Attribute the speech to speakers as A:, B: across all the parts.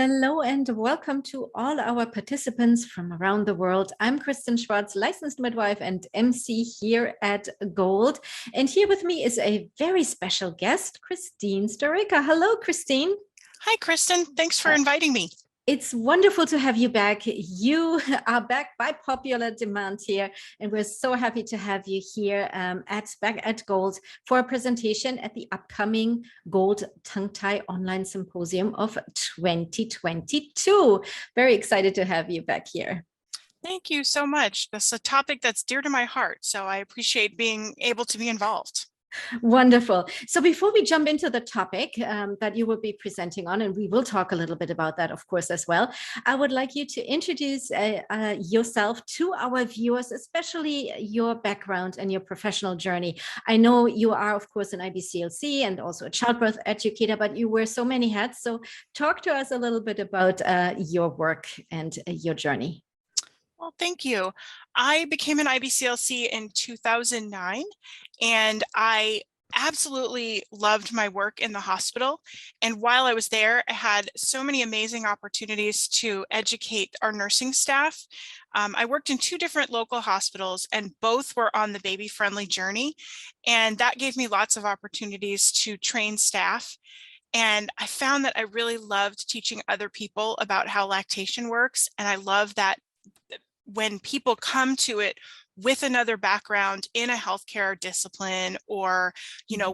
A: Hello and welcome to all our participants from around the world. I'm Kristen Schwartz, licensed midwife and MC here at Gold. And here with me is a very special guest, Christine Staricka. Hello, Christine.
B: Hi, Kristen. Thanks for inviting me.
A: It's wonderful to have you back. You are back by popular demand here, and we're so happy to have you here back at Gold for a presentation at the upcoming Gold Tongue Tie Online Symposium of 2022. Very excited to have you back here.
B: Thank you so much. This is a topic that's dear to my heart, so I appreciate being able to be involved.
A: Wonderful. So before we jump into the topic that you will be presenting on, and we will talk a little bit about that, of course, as well, I would like you to introduce yourself to our viewers, especially your background and your professional journey. I know you are, of course, an IBCLC and also a childbirth educator, but you wear so many hats. So talk to us a little bit about your work and your journey.
B: Well, thank you. I became an IBCLC in 2009, and I absolutely loved my work in the hospital. And while I was there, I had so many amazing opportunities to educate our nursing staff. I worked in two different local hospitals, and both were on the baby-friendly journey. And that gave me lots of opportunities to train staff. And I found that I really loved teaching other people about how lactation works. And I love that when people come to it with another background in a healthcare discipline or,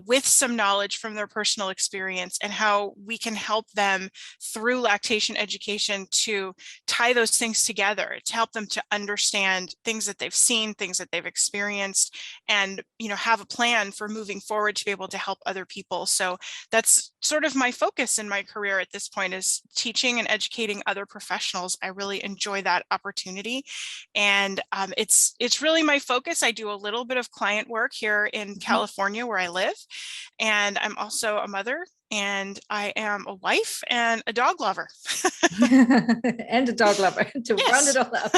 B: with some knowledge from their personal experience, and how we can help them through lactation education to tie those things together, to help them to understand things that they've seen, things that they've experienced, and, have a plan for moving forward to be able to help other people. So that's sort of my focus in my career at this point, is teaching and educating other professionals. I really enjoy that opportunity. And it's really my focus. I do a little bit of client work here in California where I live, and I'm also a mother, and I am a wife and a dog lover.
A: And a dog lover to round
B: Yes.
A: it all up.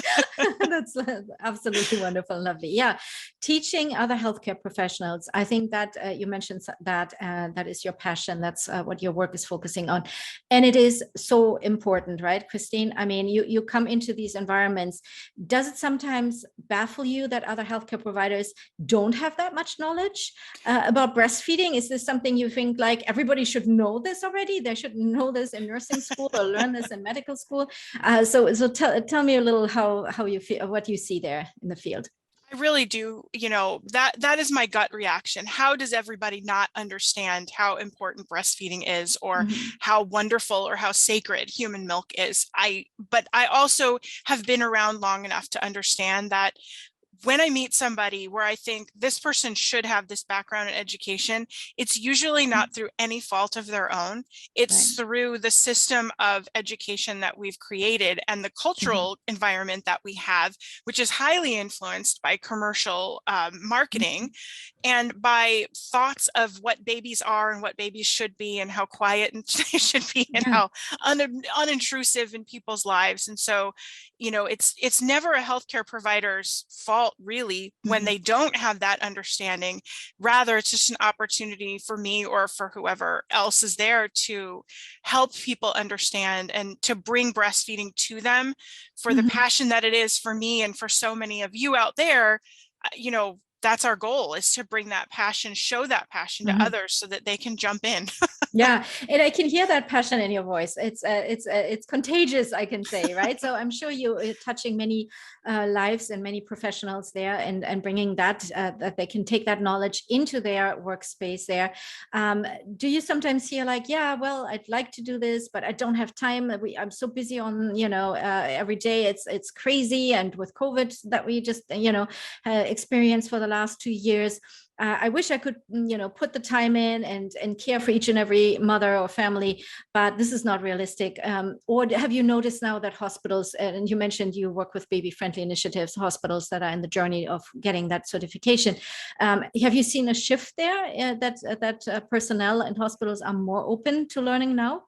A: That's absolutely wonderful, lovely. Yeah, teaching other healthcare professionals. I think that you mentioned that that is your passion. That's what your work is focusing on, and it is so important, right, Christine? I mean, you come into these environments. Does it sometimes baffle you that other healthcare providers don't have that much knowledge about breastfeeding? Is this something you think like everybody should know this already? They should know this in nursing school or learn this in medical school. So tell me a little how you feel, what you see there in the field.
B: I really do, that is my gut reaction. How does everybody not understand how important breastfeeding is, or how wonderful or how sacred human milk is? But I also have been around long enough to understand that when I meet somebody where I think this person should have this background in education, it's usually not through any fault of their own. It's through the system of education that we've created and the cultural environment that we have, which is highly influenced by commercial marketing and by thoughts of what babies are and what babies should be and how quiet they should be and how unintrusive in people's lives. And so, it's never a healthcare provider's fault, really, when they don't have that understanding. Rather, it's just an opportunity for me or for whoever else is there to help people understand and to bring breastfeeding to them for the passion that it is for me and for so many of you out there. That's our goal, is to bring that passion, show that passion to others so that they can jump in.
A: Yeah, and I can hear that passion in your voice. It's contagious, I can say, right? So I'm sure you're touching many lives and many professionals there, and bringing that that they can take that knowledge into their workspace there. Do you sometimes hear like, yeah, well, I'd like to do this, but I don't have time. I'm so busy on, every day. It's crazy, and with COVID that we just experienced for the last 2 years. I wish I could, put the time in and care for each and every mother or family, but this is not realistic. Or have you noticed now that hospitals, and you mentioned you work with baby-friendly initiatives, hospitals that are in the journey of getting that certification. Have you seen a shift there that personnel and hospitals are more open to learning now?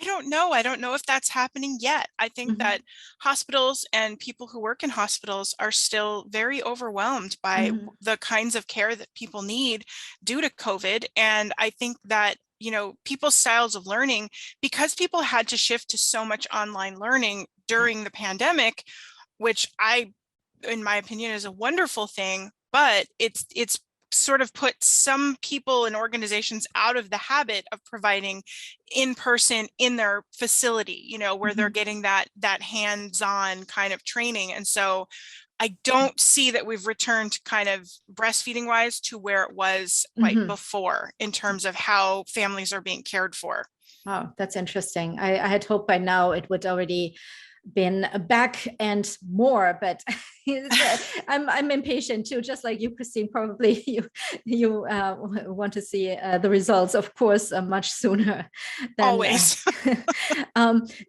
B: I don't know. I don't know if that's happening yet. I think that hospitals and people who work in hospitals are still very overwhelmed by the kinds of care that people need due to COVID. And I think that people's styles of learning, because people had to shift to so much online learning during the pandemic, which in my opinion, is a wonderful thing, but it's sort of put some people and organizations out of the habit of providing in person in their facility, where they're getting that hands-on kind of training. And so I don't see that we've returned kind of breastfeeding wise to where it was quite before in terms of how families are being cared for.
A: Oh, that's interesting. I had hoped by now it would already been back and more, but I'm impatient too, just like you, Christine. Probably you want to see the results, of course, much sooner than
B: always.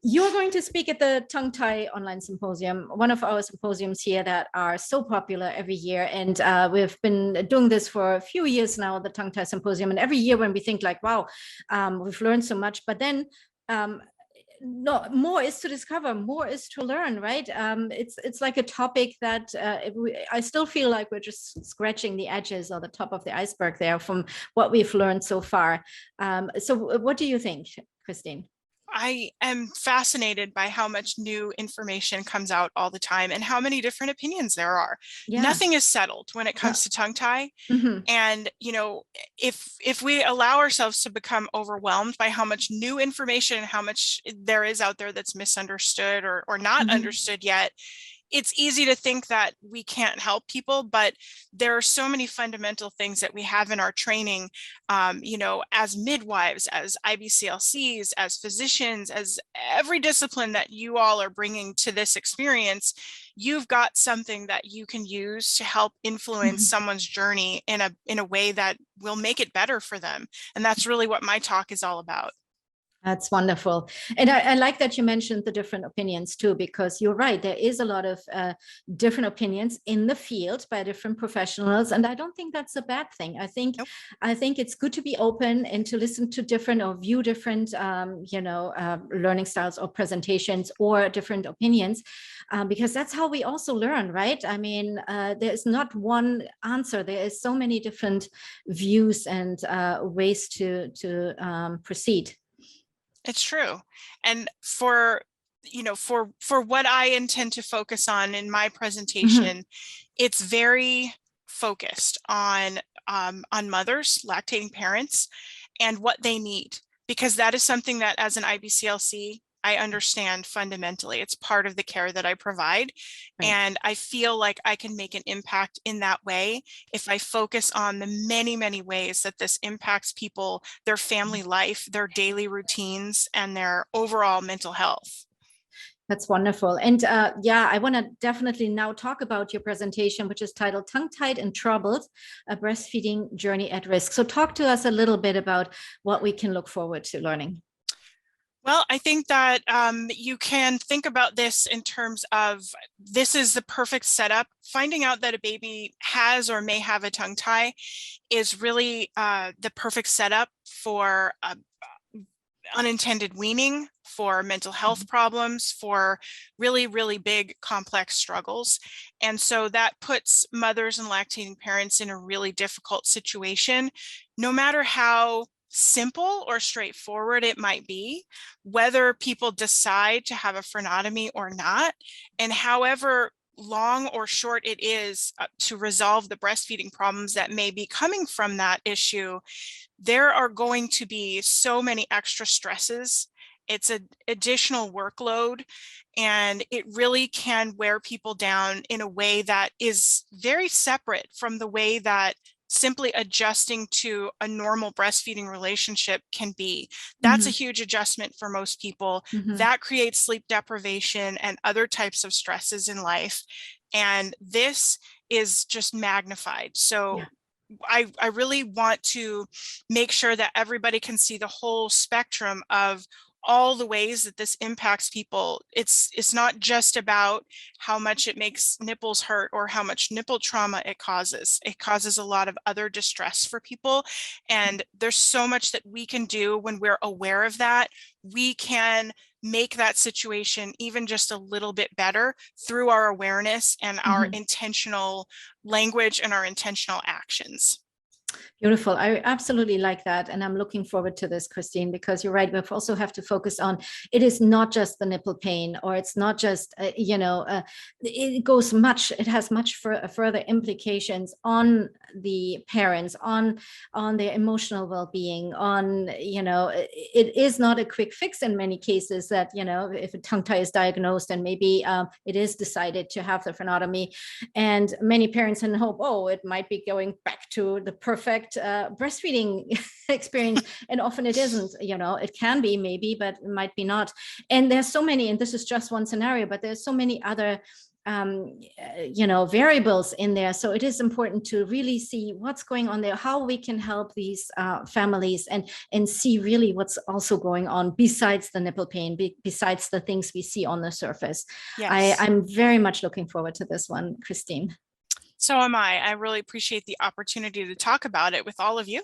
A: You're going to speak at the Tongue Tie Online Symposium, one of our symposiums here that are so popular every year, and we've been doing this for a few years now, the Tongue Tie Symposium, and every year when we think like, wow, we've learned so much, but then no, more is to discover, more is to learn, right? It's like a topic that I still feel like we're just scratching the edges or the top of the iceberg there from what we've learned so far. So what do you think, Christine?
B: I am fascinated by how much new information comes out all the time and how many different opinions there are.
A: Yeah.
B: Nothing is settled when it comes to tongue tie.
A: Mm-hmm.
B: And, if we allow ourselves to become overwhelmed by how much new information and how much there is out there that's misunderstood or not understood yet, it's easy to think that we can't help people, but there are so many fundamental things that we have in our training, as midwives, as IBCLCs, as physicians, as every discipline that you all are bringing to this experience. You've got something that you can use to help influence someone's journey in a way that will make it better for them. And that's really what my talk is all about.
A: That's wonderful. And I like that you mentioned the different opinions too, because you're right. There is a lot of different opinions in the field by different professionals. And I don't think that's a bad thing.
B: Nope.
A: I think it's good to be open and to listen to different or view different, learning styles or presentations or different opinions, because that's how we also learn, right? I mean, there is not one answer. There is so many different views and ways to proceed.
B: It's true. And for what I intend to focus on in my presentation, it's very focused on mothers, lactating parents, and what they need, because that is something that as an IBCLC, I understand fundamentally. It's part of the care that I provide. Right. And I feel like I can make an impact in that way if I focus on the many, many ways that this impacts people, their family life, their daily routines, and their overall mental health.
A: That's wonderful. And I want to definitely now talk about your presentation, which is titled Tongue-Tied and Troubled, a Breastfeeding Journey at Risk. So talk to us a little bit about what we can look forward to learning.
B: Well, I think that you can think about this in terms of this is the perfect setup. Finding out that a baby has or may have a tongue tie is really the perfect setup for unintended weaning, for mental health problems, for really, really big complex struggles. And so that puts mothers and lactating parents in a really difficult situation, no matter how simple or straightforward it might be, whether people decide to have a frenotomy or not, and however long or short it is to resolve the breastfeeding problems that may be coming from that issue, there are going to be so many extra stresses. It's an additional workload, and it really can wear people down in a way that is very separate from the way that simply adjusting to a normal breastfeeding relationship can be. That's a huge adjustment for most people. That creates sleep deprivation and other types of stresses in life. And this is just magnified. So I really want to make sure that everybody can see the whole spectrum of all the ways that this impacts people. It's not just about how much it makes nipples hurt or how much nipple trauma it causes. It causes a lot of other distress for people. And there's so much that we can do when we're aware of that. We can make that situation even just a little bit better through our awareness and our intentional language and our intentional actions.
A: Beautiful. I absolutely like that. And I'm looking forward to this, Christine, because you're right. We also have to focus on it is not just the nipple pain, or it's not just, it goes much, it has much further implications on the parents, on their emotional well-being, on, it is not a quick fix in many cases that, if a tongue tie is diagnosed and maybe it is decided to have the frenotomy, and many parents in hope, oh, it might be going back to the perfect breastfeeding experience. And often it isn't, it can be maybe, but it might be not. And there's so many, and this is just one scenario, but there's so many other variables in there. So it is important to really see what's going on there, how we can help these families, and see really what's also going on besides the nipple pain, besides the things we see on the surface.
B: Yes.
A: I'm very much looking forward to this one, Christine.
B: So am I. I really appreciate the opportunity to talk about it with all of you.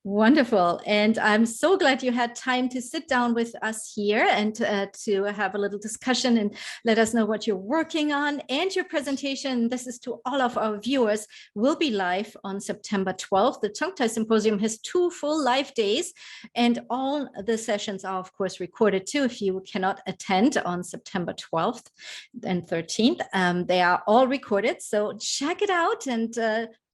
A: Wonderful. And I'm so glad you had time to sit down with us here and to have a little discussion and let us know what you're working on. And your presentation, this is to all of our viewers, will be live on September 12th. The Tongue Tie Symposium has 2 full live days, and all the sessions are, of course, recorded too if you cannot attend on September 12th and 13th. They are all recorded, so check it out, and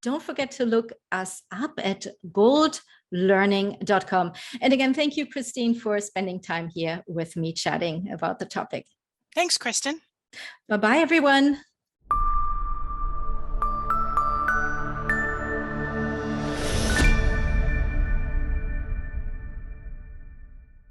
A: don't forget to look us up at goldlearning.com. And again, thank you, Christine, for spending time here with me chatting about the topic.
B: Thanks, Kristen.
A: Bye-bye, everyone.